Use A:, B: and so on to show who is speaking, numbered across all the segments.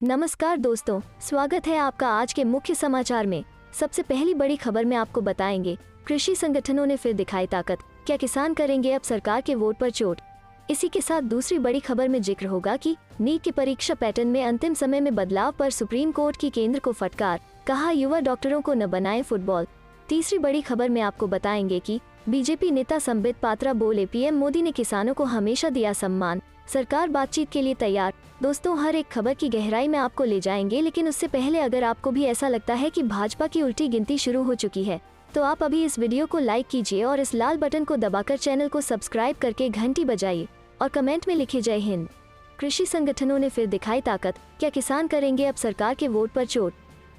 A: नमस्कार दोस्तों, स्वागत है आपका आज के मुख्य समाचार में। सबसे पहली बड़ी खबर में आपको बताएंगे, कृषि संगठनों ने फिर दिखाई ताकत, क्या किसान करेंगे अब सरकार के वोट पर चोट। इसी के साथ दूसरी बड़ी खबर में जिक्र होगा कि नीट की परीक्षा पैटर्न में अंतिम समय में बदलाव पर सुप्रीम कोर्ट की केंद्र को फटकार, कहा युवा डॉक्टरों को न बनाए फुटबॉल। तीसरी बड़ी खबर में आपको बताएंगे कि बीजेपी नेता संबित पात्रा बोले, पीएम मोदी ने किसानों को हमेशा दिया सम्मान, सरकार बातचीत के लिए तैयार। दोस्तों, हर एक खबर की गहराई में आपको ले जाएंगे, लेकिन उससे पहले अगर आपको भी ऐसा लगता है कि भाजपा की उल्टी गिनती शुरू हो चुकी है, तो आप अभी इस वीडियो को लाइक कीजिए और इस लाल बटन को दबाकर चैनल को सब्सक्राइब करके घंटी बजाइए और कमेंट में लिखिए जय हिंद। कृषि संगठनों ने फिर दिखाई ताकत, क्या किसान करेंगे अब सरकार के वोट पर चोट।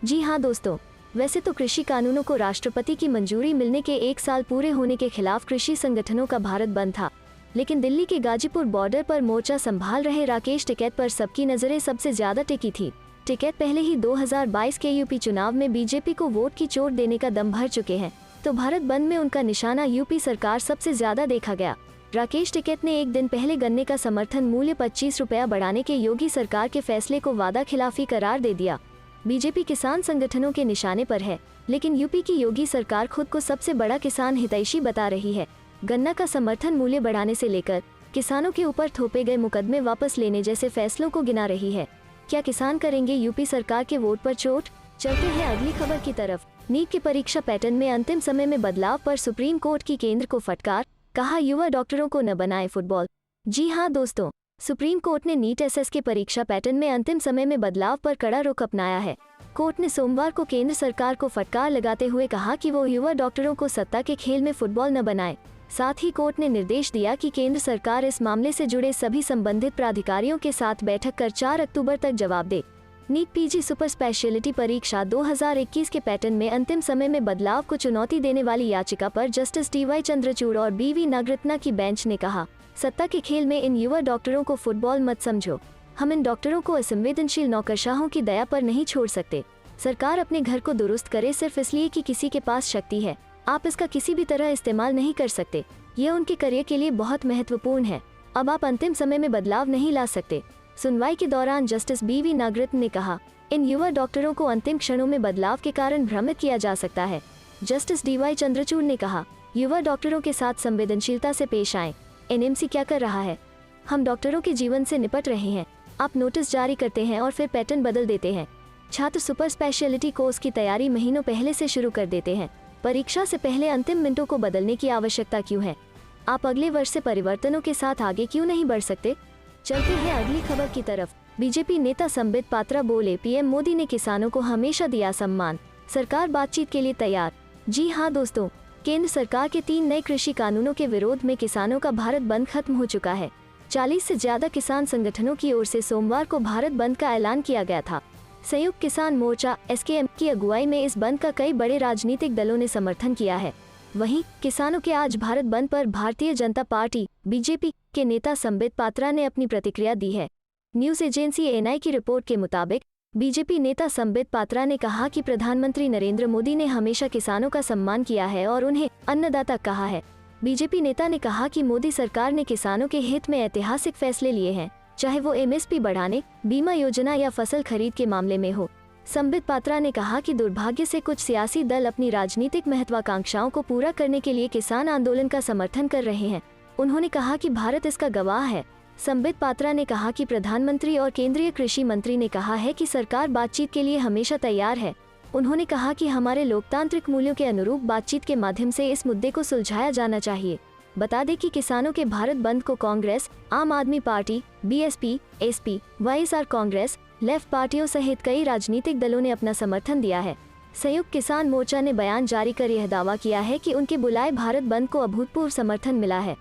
A: जी हाँ दोस्तों, वैसे तो कृषि कानूनों को राष्ट्रपति की मंजूरी मिलने के 1 साल पूरे होने के खिलाफ कृषि संगठनों का भारत बंद था, लेकिन दिल्ली के गाजीपुर बॉर्डर पर मोर्चा संभाल रहे राकेश टिकैत पर सबकी नजरें सबसे ज्यादा टिकी थी। टिकैत पहले ही 2022 के यूपी चुनाव में बीजेपी को वोट की चोट देने का दम भर चुके हैं, तो भारत बंद में उनका निशाना यूपी सरकार सबसे ज्यादा देखा गया। राकेश टिकैत ने एक दिन पहले गन्ने का समर्थन मूल्य 25 रुपया बढ़ाने के योगी सरकार के फैसले को वादा खिलाफी करार दे दिया। बीजेपी किसान संगठनों के निशाने पर है, लेकिन यूपी की योगी सरकार खुद को सबसे बड़ा किसान हितैषी बता रही है। गन्ना का समर्थन मूल्य बढ़ाने से लेकर किसानों के ऊपर थोपे गए मुकदमे वापस लेने जैसे फैसलों को गिना रही है। क्या किसान करेंगे यूपी सरकार के वोट पर चोट। चलते हैं अगली खबर की तरफ। नीट की परीक्षा पैटर्न में अंतिम समय में बदलाव पर सुप्रीम कोर्ट की केंद्र को फटकार, कहा युवा डॉक्टरों को न बनाए फुटबॉल। जी हाँ दोस्तों, सुप्रीम कोर्ट ने नीट एसएस के परीक्षा पैटर्न में अंतिम समय में बदलाव पर कड़ा रुख अपनाया है। कोर्ट ने सोमवार को केंद्र सरकार को फटकार लगाते हुए कहा कि वो युवा डॉक्टरों को सत्ता के खेल में फुटबॉल न बनाए। साथ ही कोर्ट ने निर्देश दिया कि केंद्र सरकार इस मामले से जुड़े सभी संबंधित प्राधिकारियों के साथ बैठक कर 4 अक्टूबर तक जवाब दे। नीट पीजी सुपर स्पेशलिटी परीक्षा 2021 के पैटर्न में अंतिम समय में बदलाव को चुनौती देने वाली याचिका पर जस्टिस DY चंद्रचूड़ और BV नागरत्ना की बेंच ने कहा, सत्ता के खेल में इन युवा डॉक्टरों को फुटबॉल मत समझो। हम इन डॉक्टरों को असंवेदनशील नौकरशाहों की दया पर नहीं छोड़ सकते। सरकार अपने घर को दुरुस्त करे सिर्फ इसलिए कि किसी के पास शक्ति है, आप इसका किसी भी तरह इस्तेमाल नहीं कर सकते। यह उनके करियर के लिए बहुत महत्वपूर्ण है। अब आप अंतिम समय में बदलाव नहीं ला सकते। सुनवाई के दौरान जस्टिस BV नागरत्न ने कहा, इन युवा डॉक्टरों को अंतिम क्षणों में बदलाव के कारण भ्रमित किया जा सकता है। जस्टिस DY चंद्रचूड़ ने कहा, युवा डॉक्टरों के साथ संवेदनशीलता से पेश आएं। NMC क्या कर रहा है? हम डॉक्टरों के जीवन से निपट रहे हैं। आप नोटिस जारी करते हैं और फिर पैटर्न बदल देते हैं। छात्र सुपर स्पेशलिटी कोर्स की तैयारी महीनों पहले से शुरू कर देते हैं। परीक्षा से पहले अंतिम मिनटों को बदलने की आवश्यकता क्यों है? आप अगले वर्ष से परिवर्तनों के साथ आगे क्यों नहीं बढ़ सकते? चलते हैं अगली खबर की तरफ। बीजेपी नेता संबित पात्रा बोले, पीएम मोदी ने किसानों को हमेशा दिया सम्मान, सरकार बातचीत के लिए तैयार। जी हाँ दोस्तों, केंद्र सरकार के 3 नए कृषि कानूनों के विरोध में किसानों का भारत बंद खत्म हो चुका है। 40 से ज्यादा किसान संगठनों की ओर से सोमवार को भारत बंद का ऐलान किया गया था। संयुक्त किसान मोर्चा SKM की अगुवाई में इस बंद का कई बड़े राजनीतिक दलों ने समर्थन किया है। वहीं किसानों के आज भारत बंद पर भारतीय जनता पार्टी BJP के नेता संबित पात्रा ने अपनी प्रतिक्रिया दी है। न्यूज एजेंसी ANI की रिपोर्ट के मुताबिक BJP नेता संबित पात्रा ने कहा कि प्रधानमंत्री नरेंद्र मोदी ने हमेशा किसानों का सम्मान किया है और उन्हें अन्नदाता कहा है। BJP नेता ने कहा कि मोदी सरकार ने किसानों के हित में ऐतिहासिक फैसले लिए हैं, चाहे वो MSP बढ़ाने, बीमा योजना या फसल खरीद के मामले में हो। संबित पात्रा ने कहा कि दुर्भाग्य से कुछ सियासी दल अपनी राजनीतिक महत्वाकांक्षाओं को पूरा करने के लिए किसान आंदोलन का समर्थन कर रहे हैं। उन्होंने कहा कि भारत इसका गवाह है। संबित पात्रा ने कहा कि प्रधानमंत्री और केंद्रीय कृषि मंत्री ने कहा है कि सरकार बातचीत के लिए हमेशा तैयार है। उन्होंने कहा कि हमारे लोकतांत्रिक मूल्यों के अनुरूप बातचीत के माध्यम से इस मुद्दे को सुलझाया जाना चाहिए। बता दें कि किसानों के भारत बंद को कांग्रेस, आम आदमी party, BSP, SP, YSR Congress, left पार्टियों सहित कई राजनीतिक दलों ने अपना समर्थन दिया है। संयुक्त किसान मोर्चा ने बयान जारी कर यह दावा किया है कि उनके बुलाए भारत बंद को अभूतपूर्व समर्थन मिला है।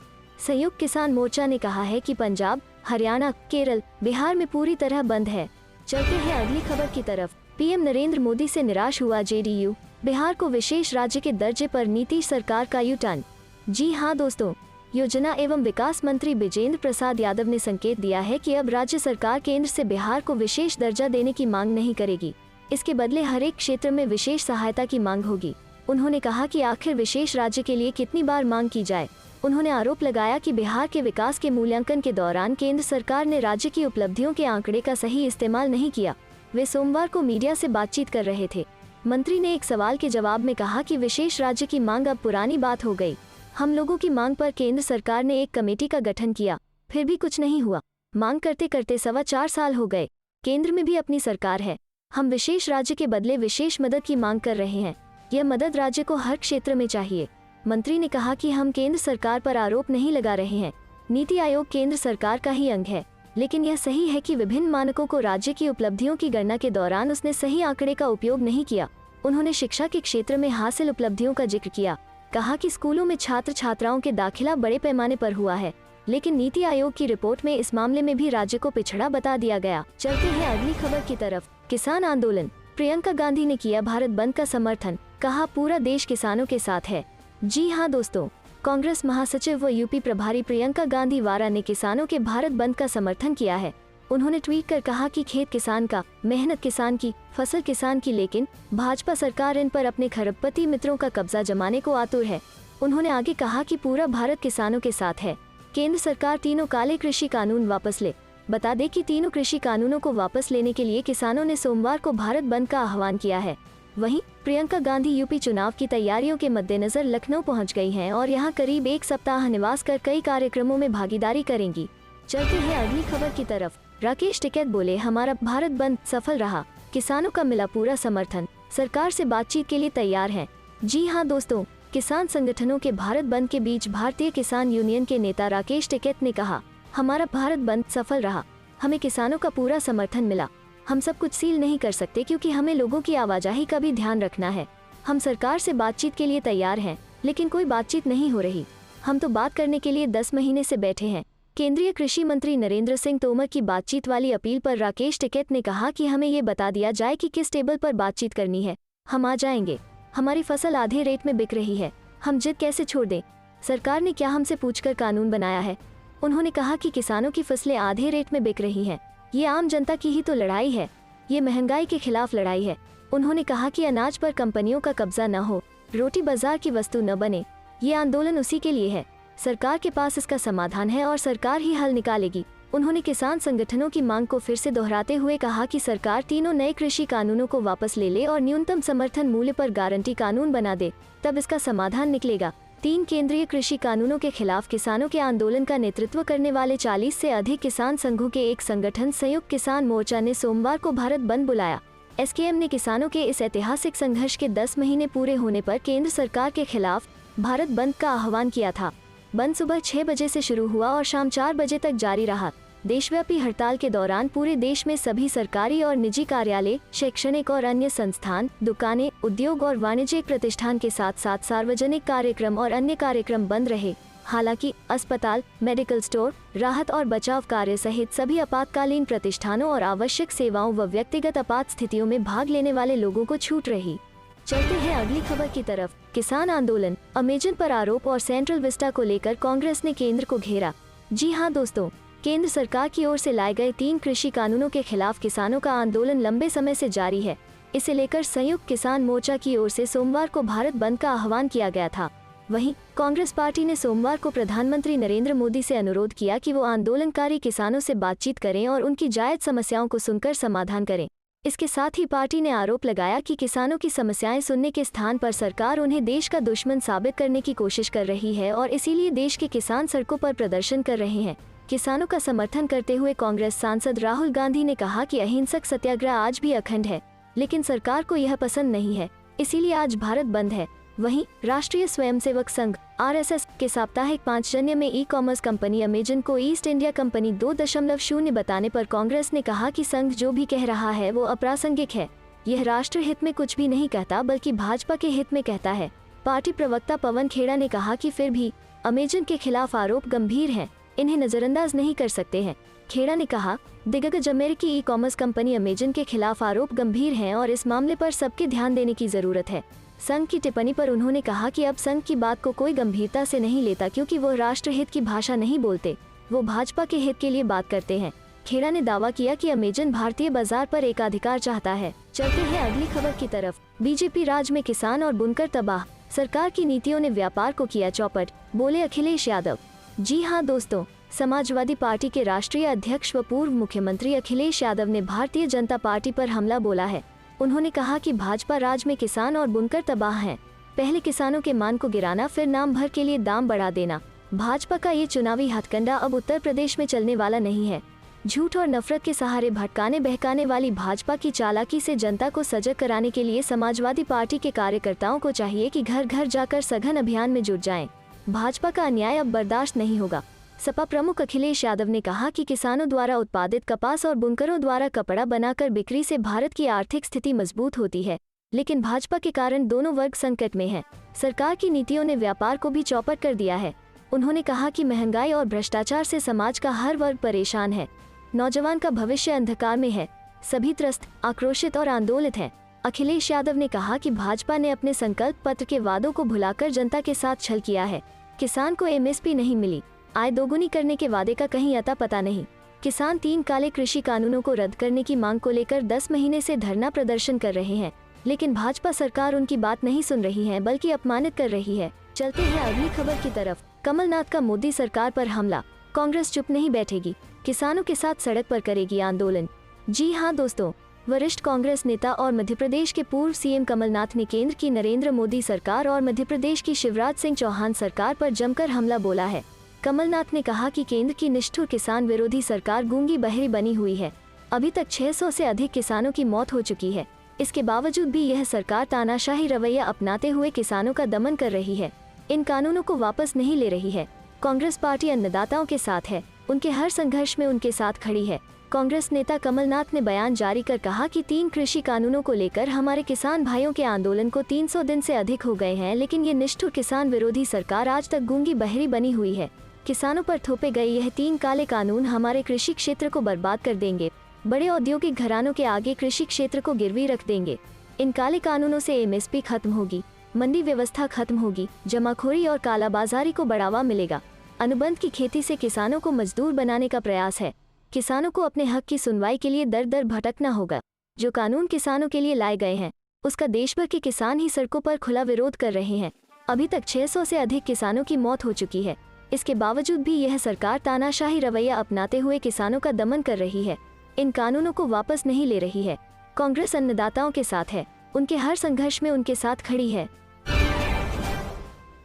A: संयुक्त किसान मोर्चा ने कहा है कि पंजाब, हरियाणा, केरल, बिहार में पूरी तरह बंद है। चलते हैं अगली खबर की तरफ। PM नरेंद्र मोदी से निराश हुआ JDU, बिहार को विशेष राज्य के दर्जे पर नीतीश सरकार का U-टर्न। जी हाँ दोस्तों, योजना एवं विकास मंत्री बिजेंद्र प्रसाद यादव ने संकेत दिया है कि अब राज्य सरकार केंद्र से बिहार को विशेष दर्जा देने की मांग नहीं करेगी। इसके बदले हर एक क्षेत्र में विशेष सहायता की मांग होगी। उन्होंने कहा कि आखिर विशेष राज्य के लिए कितनी बार मांग की जाए। उन्होंने आरोप लगाया कि बिहार के विकास के मूल्यांकन के दौरान केंद्र सरकार ने राज्य की उपलब्धियों के आंकड़े का सही इस्तेमाल नहीं किया। वे सोमवार को मीडिया से बातचीत कर रहे थे। मंत्री ने एक सवाल के जवाब में कहा कि विशेष राज्य की मांग अब पुरानी बात हो गई। हम लोगों की मांग पर केंद्र सरकार ने एक कमेटी का गठन किया, फिर भी कुछ नहीं हुआ। मांग करते करते 4.25 साल हो गए। केंद्र में भी अपनी सरकार है। हम विशेष राज्य के बदले विशेष मदद की मांग कर रहे हैं। यह मदद राज्य को हर क्षेत्र में चाहिए। मंत्री ने कहा कि हम केंद्र सरकार पर आरोप नहीं लगा रहे हैं। नीति आयोग केंद्र सरकार का ही अंग है, लेकिन यह सही है कि विभिन्न मानकों को राज्य की उपलब्धियों की गणना के दौरान उसने सही आंकड़े का उपयोग नहीं किया। उन्होंने शिक्षा के क्षेत्र में हासिल उपलब्धियों का जिक्र किया। कहा कि स्कूलों में छात्र छात्राओं के दाखिला बड़े पैमाने पर हुआ है, लेकिन नीति आयोग की रिपोर्ट में इस मामले में भी राज्य को पिछड़ा बता दिया गया। चलते हैं अगली खबर की तरफ। किसान आंदोलन, प्रियंका गांधी ने किया भारत बंद का समर्थन, कहा पूरा देश किसानों के साथ है। जी हां दोस्तों, कांग्रेस महासचिव व यूपी प्रभारी प्रियंका गांधी वारा ने किसानों के भारत बंद का समर्थन किया है। उन्होंने ट्वीट कर कहा कि खेत किसान का, मेहनत किसान की, फसल किसान की, लेकिन भाजपा सरकार इन पर अपने खरबपति मित्रों का कब्जा जमाने को आतुर है। उन्होंने आगे कहा कि पूरा भारत किसानों के साथ है। केंद्र सरकार तीनों काले कृषि कानून वापस ले। बता दें कि तीनों कृषि कानूनों को वापस लेने के लिए किसानों ने सोमवार को भारत बंद का आह्वान किया है। वहीं प्रियंका गांधी यूपी चुनाव की तैयारियों के मद्देनजर लखनऊ पहुंच गई हैं और यहां करीब 1 सप्ताह निवास कर कई कार्यक्रमों में भागीदारी करेंगी। चलते हैं अगली खबर की तरफ। राकेश टिकैत बोले हमारा भारत बंद सफल रहा, किसानों का मिला पूरा समर्थन, सरकार से बातचीत के लिए तैयार हैं। जी हां दोस्तों, किसान संगठनों के भारत बंद के बीच भारतीय किसान यूनियन के नेता राकेश टिकैत ने कहा, हमारा भारत बंद सफल रहा, हमें किसानों का पूरा समर्थन मिला। हम सब कुछ सील नहीं कर सकते क्योंकि हमें लोगों की आवाजाही का भी ध्यान रखना है। हम सरकार से बातचीत के लिए तैयार हैं, लेकिन कोई बातचीत नहीं हो रही। हम तो बात करने के लिए 10 महीने से बैठे हैं। केंद्रीय कृषि मंत्री नरेंद्र सिंह तोमर की बातचीत वाली अपील पर राकेश टिकैत ने कहा कि हमें ये बता दिया जाए कि किस टेबल पर बातचीत करनी है, हम आ जाएंगे। हमारी फसल आधे रेट में बिक रही है, हम जिद कैसे छोड़ दें? सरकार ने क्या हमसे पूछकर कानून बनाया है? उन्होंने कहा कि किसानों की फसलें आधे रेट में बिक रही हैं। ये आम जनता की ही तो लड़ाई है, ये महंगाई के खिलाफ लड़ाई है। उन्होंने कहा कि अनाज पर कंपनियों का कब्जा न हो, रोटी बाजार की वस्तु न बने, ये आंदोलन उसी के लिए है। सरकार के पास इसका समाधान है और सरकार ही हल निकालेगी। उन्होंने किसान संगठनों की मांग को फिर से दोहराते हुए कहा कि सरकार तीनों नए कृषि कानूनों को वापस ले ले और न्यूनतम समर्थन मूल्य पर गारंटी कानून बना दे, तब इसका समाधान निकलेगा। 3 केंद्रीय कृषि कानूनों के खिलाफ किसानों के आंदोलन का नेतृत्व करने वाले 40 से अधिक किसान संघों के एक संगठन संयुक्त किसान मोर्चा ने सोमवार को भारत बंद बुलाया। एसकेएम ने किसानों के इस ऐतिहासिक संघर्ष के 10 महीने पूरे होने पर केंद्र सरकार के खिलाफ भारत बंद का आह्वान किया था। बंद सुबह 6 बजे से शुरू हुआ और शाम 4 बजे तक जारी रहा। देशव्यापी हड़ताल के दौरान पूरे देश में सभी सरकारी और निजी कार्यालय, शैक्षणिक और अन्य संस्थान, दुकानें, उद्योग और वाणिज्यिक प्रतिष्ठान के साथ साथ सार्वजनिक कार्यक्रम और अन्य कार्यक्रम बंद रहे। हालांकि अस्पताल, मेडिकल स्टोर, राहत और बचाव कार्य सहित सभी आपातकालीन प्रतिष्ठानों और आवश्यक सेवाओं व व्यक्तिगत आपात स्थितियों में भाग लेने वाले लोगों को छूट रही। चलते हैं अगली खबर की तरफ। किसान आंदोलन, अमेजन पर आरोप और सेंट्रल विस्टा को लेकर कांग्रेस ने केंद्र को घेरा। जी हां दोस्तों, केंद्र सरकार की ओर से लाए गए 3 कृषि कानूनों के खिलाफ किसानों का आंदोलन लंबे समय से जारी है। इसे लेकर संयुक्त किसान मोर्चा की ओर से सोमवार को भारत बंद का आह्वान किया गया था। वहीं कांग्रेस पार्टी ने सोमवार को प्रधानमंत्री नरेंद्र मोदी से अनुरोध किया कि वो आंदोलनकारी किसानों से बातचीत करें और उनकी जायज समस्याओं को सुनकर समाधान करें। इसके साथ ही पार्टी ने आरोप लगाया कि किसानों की समस्याएं सुनने के स्थान पर सरकार उन्हें देश का दुश्मन साबित करने की कोशिश कर रही है और इसीलिए देश के किसान सड़कों पर प्रदर्शन कर रहे हैं। किसानों का समर्थन करते हुए कांग्रेस सांसद राहुल गांधी ने कहा कि अहिंसक सत्याग्रह आज भी अखंड है, लेकिन सरकार को यह पसंद नहीं है, इसीलिए आज भारत बंद है। वहीं राष्ट्रीय स्वयंसेवक संघ (आरएसएस) के साप्ताहिक पांचजन्य में ई-कॉमर्स कंपनी अमेजन को ईस्ट इंडिया कंपनी 2.0 बताने पर कांग्रेस ने कहा कि संघ जो भी कह रहा है वो अप्रासंगिक है। यह राष्ट्र हित में कुछ भी नहीं कहता बल्कि भाजपा के हित में कहता है। पार्टी प्रवक्ता पवन खेड़ा ने कहा कि फिर भी अमेजन के खिलाफ आरोप गंभीर हैं, इन्हें नजरअंदाज नहीं कर सकते हैं। खेड़ा ने कहा, दिग्गज अमेरिकी ई-कॉमर्स कंपनी अमेजन के खिलाफ आरोप गंभीर हैं और इस मामले पर सबके ध्यान देने की जरूरत है। संघ की टिप्पणी पर उन्होंने कहा कि अब संघ की बात को कोई गंभीरता से नहीं लेता क्योंकि वो राष्ट्रहित की भाषा नहीं बोलते, वो भाजपा के हित के लिए बात करते हैं। खेड़ा ने दावा किया कि अमेजन भारतीय बाजार पर एकाधिकार चाहता है। चलते हैं अगली खबर की तरफ। बीजेपी राज में किसान और बुनकर तबाह, सरकार की नीतियों ने व्यापार को किया चौपट, बोले अखिलेश यादव। जी हां दोस्तों, समाजवादी पार्टी के राष्ट्रीय अध्यक्ष व पूर्व मुख्यमंत्री अखिलेश यादव ने भारतीय जनता पार्टी पर हमला बोला है। उन्होंने कहा कि भाजपा राज में किसान और बुनकर तबाह हैं। पहले किसानों के मान को गिराना, फिर नाम भर के लिए दाम बढ़ा देना। भाजपा का ये चुनावी हथकंडा अब उत्तर प्रदेश में चलने वाला नहीं है। झूठ और नफरत के सहारे भटकाने बहकाने वाली भाजपा की चालाकी से जनता को सजग कराने के लिए समाजवादी पार्टी के कार्यकर्ताओं को चाहिए कि घर घर जाकर सघन अभियान में जुट जाएं। भाजपा का अन्याय अब बर्दाश्त नहीं होगा। सपा प्रमुख अखिलेश यादव ने कहा कि किसानों द्वारा उत्पादित कपास और बुनकरों द्वारा कपड़ा बनाकर बिक्री से भारत की आर्थिक स्थिति मजबूत होती है, लेकिन भाजपा के कारण दोनों वर्ग संकट में हैं। सरकार की नीतियों ने व्यापार को भी चौपट कर दिया है। उन्होंने कहा कि महंगाई और भ्रष्टाचार से समाज का हर वर्ग परेशान है। नौजवान का भविष्य अंधकार में है। सभी त्रस्त, आक्रोशित और आंदोलित हैं। अखिलेश यादव ने कहा कि भाजपा ने अपने संकल्प पत्र के वादों को भुलाकर जनता के साथ छल किया है। किसान को एमएसपी नहीं मिली, आय दोगुनी करने के वादे का कहीं अता पता नहीं। किसान 3 काले कृषि कानूनों को रद्द करने की मांग को लेकर 10 महीने से धरना प्रदर्शन कर रहे हैं, लेकिन भाजपा सरकार उनकी बात नहीं सुन रही है, बल्कि अपमानित कर रही है। चलते हैं अगली खबर की तरफ। कमलनाथ का मोदी सरकार पर हमला, कांग्रेस चुप नहीं बैठेगी, किसानों के साथ सड़क पर करेगी आंदोलन। जी हां दोस्तों, वरिष्ठ कांग्रेस नेता और मध्य प्रदेश के पूर्व सीएम कमलनाथ ने केंद्र की नरेंद्र मोदी सरकार और मध्य प्रदेश की शिवराज सिंह चौहान सरकार पर जमकर हमला बोला है। कमलनाथ ने कहा कि केंद्र की निष्ठुर किसान विरोधी सरकार गूंगी बहरी बनी हुई है। अभी तक 600 से अधिक किसानों की मौत हो चुकी है। इसके बावजूद भी यह सरकार तानाशाही रवैया अपनाते हुए किसानों का दमन कर रही है। इन कानूनों को वापस नहीं ले रही है। कांग्रेस पार्टी अन्नदाताओं के साथ है, उनके हर संघर्ष में उनके साथ खड़ी है। कांग्रेस नेता कमलनाथ ने बयान जारी कर कहा कि 3 कृषि कानूनों को लेकर हमारे किसान भाइयों के आंदोलन को 300 दिन से अधिक हो गए हैं, लेकिन ये निष्ठुर किसान विरोधी सरकार आज तक गूंगी बहरी बनी हुई है। किसानों पर थोपे गए यह 3 काले कानून हमारे कृषि क्षेत्र को बर्बाद कर देंगे। बड़े औद्योगिक घरानों के आगे कृषि क्षेत्र को गिरवी रख देंगे। इन काले कानूनों से एमएसपी खत्म होगी, मंडी व्यवस्था खत्म होगी, जमाखोरी और कालाबाजारी को बढ़ावा मिलेगा। अनुबंध की खेती से किसानों को मजदूर बनाने का प्रयास है। किसानों को अपने हक की सुनवाई के लिए दर दर भटकना होगा। जो कानून किसानों के लिए लाए गए हैं, उसका देश भर के किसान ही सड़कों पर खुला विरोध कर रहे हैं। अभी तक 600 से अधिक किसानों की मौत हो चुकी है। इसके बावजूद भी यह सरकार तानाशाही रवैया अपनाते हुए किसानों का दमन कर रही है। इन कानूनों को वापस नहीं ले रही है। कांग्रेस अन्नदाताओं के साथ है, उनके हर संघर्ष में उनके साथ खड़ी है।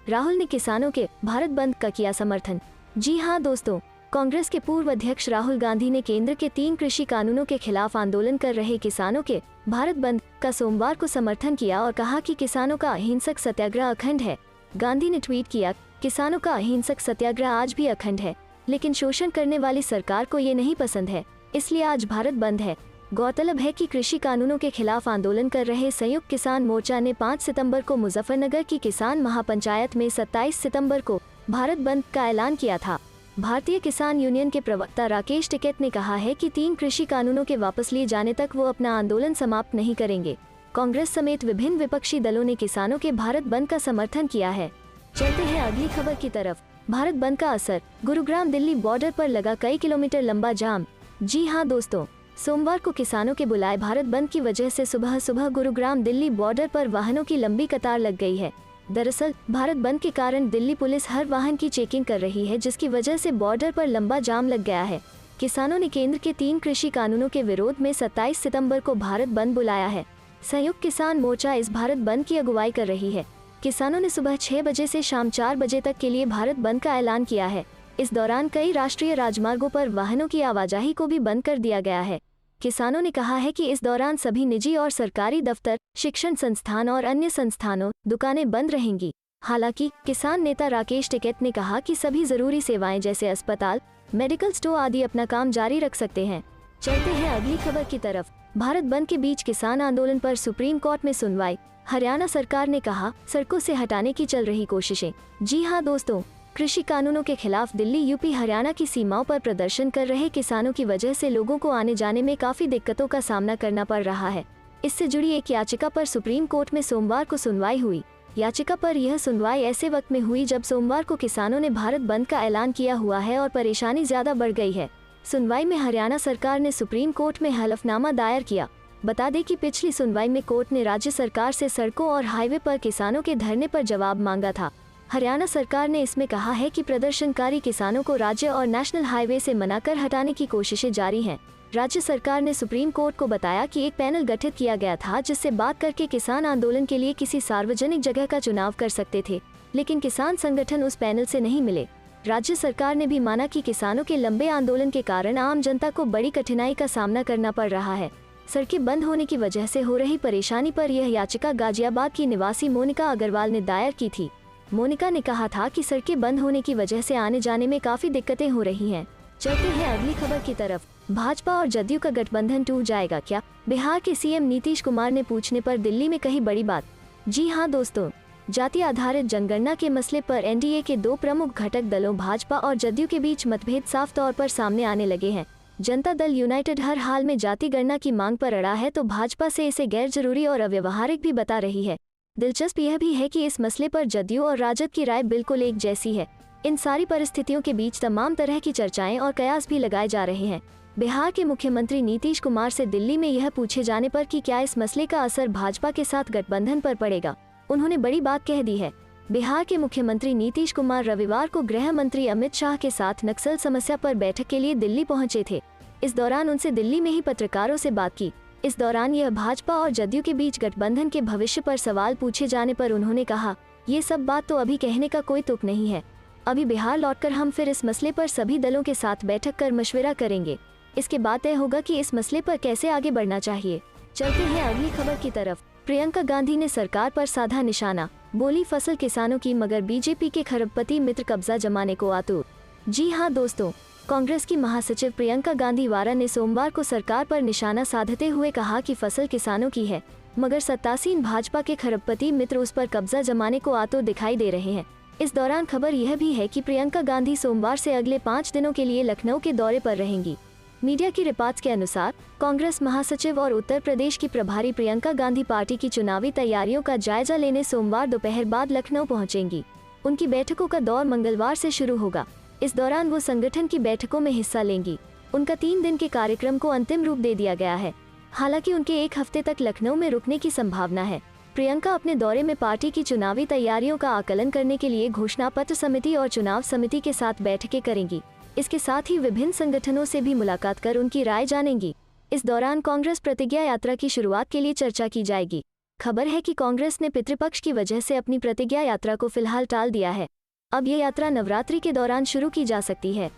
A: राहुल ने किसानों के भारत बंद का किया समर्थन। जी हां दोस्तों, कांग्रेस के पूर्व अध्यक्ष राहुल गांधी ने केंद्र के 3 कृषि कानूनों के खिलाफ आंदोलन कर रहे किसानों के भारत बंद का सोमवार को समर्थन किया और कहा कि किसानों का अहिंसक सत्याग्रह अखंड है। गांधी ने ट्वीट किया, किसानों का अहिंसक सत्याग्रह आज भी अखंड है, लेकिन शोषण करने वाली सरकार को ये नहीं पसंद है, इसलिए आज भारत बंद है। गौरतलब है कि कृषि कानूनों के खिलाफ आंदोलन कर रहे संयुक्त किसान मोर्चा ने 5 सितंबर को मुजफ्फरनगर की किसान महापंचायत में 27 सितंबर को भारत बंद का ऐलान किया था। भारतीय किसान यूनियन के प्रवक्ता राकेश टिकैत ने कहा है कि 3 कृषि कानूनों के वापस लिए जाने तक वो अपना आंदोलन समाप्त नहीं करेंगे। कांग्रेस समेत विभिन्न विपक्षी दलों ने किसानों के भारत बंद का समर्थन किया है। चलते हैं अगली खबर की तरफ। भारत बंद का असर, गुरुग्राम दिल्ली बॉर्डर पर लगा कई किलोमीटर लंबा जाम। जी हां दोस्तों, सोमवार को किसानों के बुलाए भारत बंद की वजह से सुबह सुबह गुरुग्राम दिल्ली बॉर्डर पर वाहनों की लंबी कतार लग गई है। दरअसल भारत बंद के कारण दिल्ली पुलिस हर वाहन की चेकिंग कर रही है, जिसकी वजह से बॉर्डर पर लंबा जाम लग गया है। किसानों ने केंद्र के 3 कृषि कानूनों के विरोध में 27 सितंबर को भारत बंद बुलाया है। संयुक्त किसान मोर्चा इस भारत बंद की अगुवाई कर रही है। किसानों ने सुबह 6 बजे से शाम 4 बजे तक के लिए भारत बंद का ऐलान किया है। इस दौरान कई राष्ट्रीय राजमार्गों पर वाहनों की आवाजाही को भी बंद कर दिया गया है। किसानों ने कहा है कि इस दौरान सभी निजी और सरकारी दफ्तर, शिक्षण संस्थान और अन्य संस्थानों, दुकानें बंद रहेंगी। हालांकि किसान नेता राकेश टिकैत ने कहा कि सभी जरूरी सेवाएं जैसे अस्पताल, मेडिकल स्टोर आदि अपना काम जारी रख सकते हैं। चलते हैं अगली खबर की तरफ। भारत बंद के बीच किसान आंदोलन पर सुप्रीम कोर्ट में सुनवाई। हरियाणा सरकार ने कहा, सड़कों से हटाने की चल रही कोशिशें। जी हां दोस्तों, कृषि कानूनों के खिलाफ दिल्ली, यूपी, हरियाणा की सीमाओं पर प्रदर्शन कर रहे किसानों की वजह से लोगों को आने जाने में काफी दिक्कतों का सामना करना पड़ रहा है। इससे जुड़ी एक याचिका पर सुप्रीम कोर्ट में सोमवार को सुनवाई हुई। याचिका पर यह सुनवाई ऐसे वक्त में हुई जब सोमवार को किसानों ने भारत बंद का ऐलान किया हुआ है और परेशानी ज्यादा बढ़ गई है। सुनवाई में हरियाणा सरकार ने सुप्रीम कोर्ट में हलफनामा दायर किया। बता दें कि पिछली सुनवाई में कोर्ट ने राज्य सरकार से सड़कों और हाईवे पर किसानों के धरने पर जवाब मांगा था। हरियाणा सरकार ने इसमें कहा है कि प्रदर्शनकारी किसानों को राज्य और नेशनल हाईवे से मनाकर हटाने की कोशिशें जारी हैं। राज्य सरकार ने सुप्रीम कोर्ट को बताया कि एक पैनल गठित किया गया था जिससे बात करके किसान आंदोलन के लिए किसी सार्वजनिक जगह का चुनाव कर सकते थे, लेकिन किसान संगठन उस पैनल से नहीं मिले। राज्य सरकार ने भी माना कि किसानों के लंबे आंदोलन के कारण आम जनता को बड़ी कठिनाई का सामना करना पड़ रहा है। सड़कें बंद होने की वजह से हो रही परेशानी पर यह याचिका गाजियाबाद की निवासी मोनिका अग्रवाल ने दायर की थी। मोनिका ने कहा था कि सड़कें बंद होने की वजह से आने जाने में काफी दिक्कतें हो रही हैं। चलते हैं अगली खबर की तरफ। भाजपा और जदयू का गठबंधन टूट जाएगा क्या? बिहार के सीएम नीतीश कुमार ने पूछने पर दिल्ली में कही बड़ी बात। जी हां दोस्तों, जाति आधारित जनगणना के मसले पर एनडीए के दो प्रमुख घटक दलों भाजपा और जदयू के बीच मतभेद साफ तौर पर सामने आने लगे हैं। जनता दल यूनाइटेड हर हाल में जाति गणना की मांग पर अड़ा है तो भाजपा से इसे गैर जरूरी और अव्यवहारिक भी बता रही है। दिलचस्प यह भी है कि इस मसले पर जदयू और राजद की राय बिल्कुल एक जैसी है। इन सारी परिस्थितियों के बीच तमाम तरह की चर्चाएं और कयास भी लगाए जा रहे हैं। बिहार के मुख्यमंत्री नीतीश कुमार से दिल्ली में यह पूछे जाने पर कि क्या इस मसले का असर भाजपा के साथ गठबंधन पर पड़ेगा, उन्होंने बड़ी बात कह दी है। बिहार के मुख्यमंत्री नीतीश कुमार रविवार को गृह मंत्री अमित शाह के साथ नक्सल समस्या पर बैठक के लिए दिल्ली पहुंचे थे। इस दौरान उनसे दिल्ली में ही पत्रकारों से बात की। इस दौरान यह भाजपा और जदयू के बीच गठबंधन के भविष्य पर सवाल पूछे जाने पर उन्होंने कहा, ये सब बात तो अभी कहने का कोई तुक नहीं है। अभी बिहार लौटकर हम फिर इस मसले पर सभी दलों के साथ बैठक कर मशवरा करेंगे। इसके बाद तय होगा कि इस मसले पर कैसे आगे बढ़ना चाहिए। चलते हैं अगली खबर की तरफ। प्रियंका गांधी ने सरकार पर साधा निशाना, बोली फसल किसानों की मगर बीजेपी के खरबपति मित्र कब्जा जमाने को आतुर। जी हां दोस्तों, कांग्रेस की महासचिव प्रियंका गांधी वारा ने सोमवार को सरकार पर निशाना साधते हुए कहा कि फसल किसानों की है मगर सत्तासीन भाजपा के खरबपति मित्र उस पर कब्जा जमाने को आतुर दिखाई दे रहे हैं। इस दौरान खबर यह भी है कि प्रियंका गांधी सोमवार से अगले 5 दिनों के लिए लखनऊ के दौरे पर रहेंगी। मीडिया की रिपोर्ट्स के अनुसार कांग्रेस महासचिव और उत्तर प्रदेश की प्रभारी प्रियंका गांधी पार्टी की चुनावी तैयारियों का जायजा लेने सोमवार दोपहर बाद लखनऊ पहुंचेंगी। उनकी बैठकों का दौर मंगलवार से शुरू होगा। इस दौरान वो संगठन की बैठकों में हिस्सा लेंगी। उनका 3 दिन के कार्यक्रम को अंतिम रूप दे दिया गया है। हालांकि उनके 1 हफ्ते तक लखनऊ में रुकने की संभावना है। प्रियंका अपने दौरे में पार्टी की चुनावी तैयारियों का आकलन करने के लिए घोषणा पत्र समिति और चुनाव समिति के साथ बैठकें करेंगी। इसके साथ ही विभिन्न संगठनों से भी मुलाकात कर उनकी राय जानेंगी। इस दौरान कांग्रेस प्रतिज्ञा यात्रा की शुरुआत के लिए चर्चा की जाएगी। खबर है कि कांग्रेस ने पितृपक्ष की वजह से अपनी प्रतिज्ञा यात्रा को फिलहाल टाल दिया है। अब ये यात्रा नवरात्रि के दौरान शुरू की जा सकती है।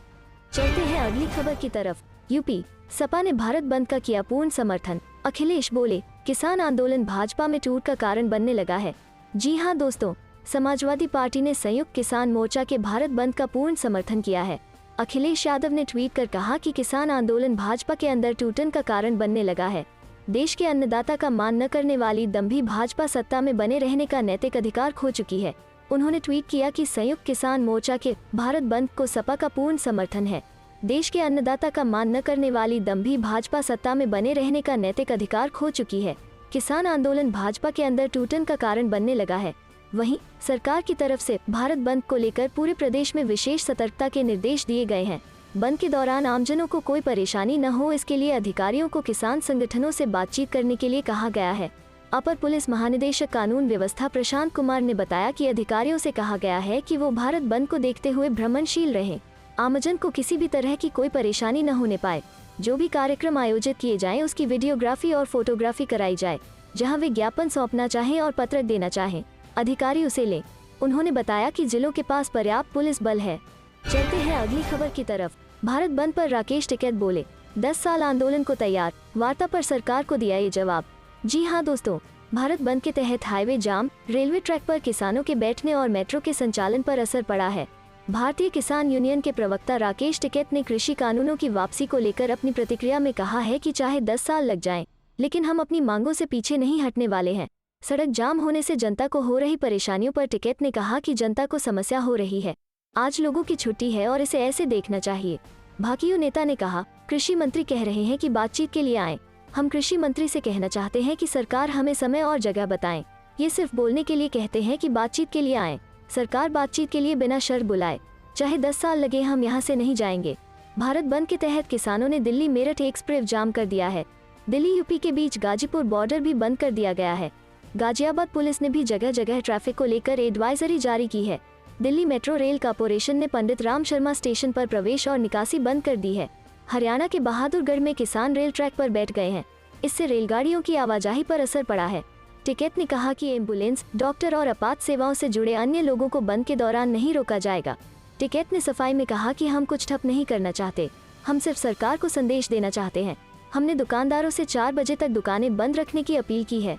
A: चलते हैं अगली खबर की तरफ। यूपी सपा ने भारत बंद का किया पूर्ण समर्थन, अखिलेश बोले किसान आंदोलन भाजपा में टूट का कारण बनने लगा है। जी हां दोस्तों, समाजवादी पार्टी ने संयुक्त किसान मोर्चा के भारत बंद का पूर्ण समर्थन किया है। अखिलेश यादव ने ट्वीट कर कहा कि किसान आंदोलन भाजपा के अंदर टूटन का कारण बनने लगा है। देश के अन्नदाता का मान न करने वाली दंभी भाजपा सत्ता में बने रहने का नैतिक अधिकार खो चुकी है। उन्होंने ट्वीट किया कि संयुक्त किसान मोर्चा के भारत बंद को सपा का पूर्ण समर्थन है। देश के अन्नदाता का मान न करने वाली दंभी भाजपा सत्ता में बने रहने का नैतिक अधिकार खो चुकी है। किसान आंदोलन भाजपा के अंदर टूटन का कारण बनने लगा है। वहीं सरकार की तरफ से भारत बंद को लेकर पूरे प्रदेश में विशेष सतर्कता के निर्देश दिए गए हैं। बंद के दौरान आमजनों को कोई परेशानी न हो, इसके लिए अधिकारियों को किसान संगठनों से बातचीत करने के लिए कहा गया है। अपर पुलिस महानिदेशक कानून व्यवस्था प्रशांत कुमार ने बताया कि अधिकारियों से कहा गया है कि वो भारत बंद को देखते हुए भ्रमणशील रहें। आमजन को किसी भी तरह की कोई परेशानी न होने पाए। जो भी कार्यक्रम आयोजित किए जाएं, उसकी वीडियोग्राफी और फोटोग्राफी कराई जाए। जहां विज्ञापन सौंपना चाहें और पत्रक देना चाहें, अधिकारी उसे लें। उन्होंने बताया कि जिलों के पास पर्याप्त पुलिस बल है। चलते हैं अगली खबर की तरफ। भारत बंद पर राकेश टिकैत बोले 10 साल आंदोलन को तैयार, वार्ता पर सरकार को दिया ये जवाब। जी हां दोस्तों, भारत बंद के तहत हाईवे जाम, रेलवे ट्रैक पर किसानों के बैठने और मेट्रो के संचालन पर असर पड़ा है। भारतीय किसान यूनियन के प्रवक्ता राकेश टिकैत ने कृषि कानूनों की वापसी को लेकर अपनी प्रतिक्रिया में कहा है कि चाहे 10 साल लग जाएं, लेकिन हम अपनी मांगों से पीछे नहीं हटने वाले हैं। सड़क जाम होने से जनता को हो रही परेशानियों पर टिकैत ने कहा कि जनता को समस्या हो रही है। आज लोगों की छुट्टी है और इसे ऐसे देखना चाहिए। भाकियू नेता ने कहा, कृषि मंत्री कह रहे हैं कि बातचीत के लिए आएं। हम कृषि मंत्री से कहना चाहते हैं कि सरकार हमें समय और जगह बताएं। ये सिर्फ बोलने के लिए कहते हैं कि बातचीत के लिए आएं। सरकार बातचीत के लिए बिना शर्त बुलाए, चाहे 10 साल लगे, हम यहाँ से नहीं जाएंगे। भारत बंद के तहत किसानों ने दिल्ली मेरठ एक्सप्रेस जाम कर दिया है। दिल्ली यूपी के बीच गाजीपुर बॉर्डर भी बंद कर दिया गया है। गाजियाबाद पुलिस ने भी जगह जगह ट्रैफिक को लेकर एडवाइजरी जारी की है। दिल्ली मेट्रो रेल कॉरपोरेशन ने पंडित राम शर्मा स्टेशन पर प्रवेश और निकासी बंद कर दी है। हरियाणा के बहादुरगढ़ में किसान रेल ट्रैक पर बैठ गए हैं। इससे रेलगाड़ियों की आवाजाही पर असर पड़ा है। टिकैत ने कहा कि एम्बुलेंस, डॉक्टर और आपात सेवाओं से जुड़े अन्य लोगों को बंद के दौरान नहीं रोका जाएगा। टिकैत ने सफाई में कहा कि हम कुछ ठप नहीं करना चाहते, हम सिर्फ सरकार को संदेश देना चाहते हैं। हमने दुकानदारों से 4 बजे तक दुकानें बंद रखने की अपील की है।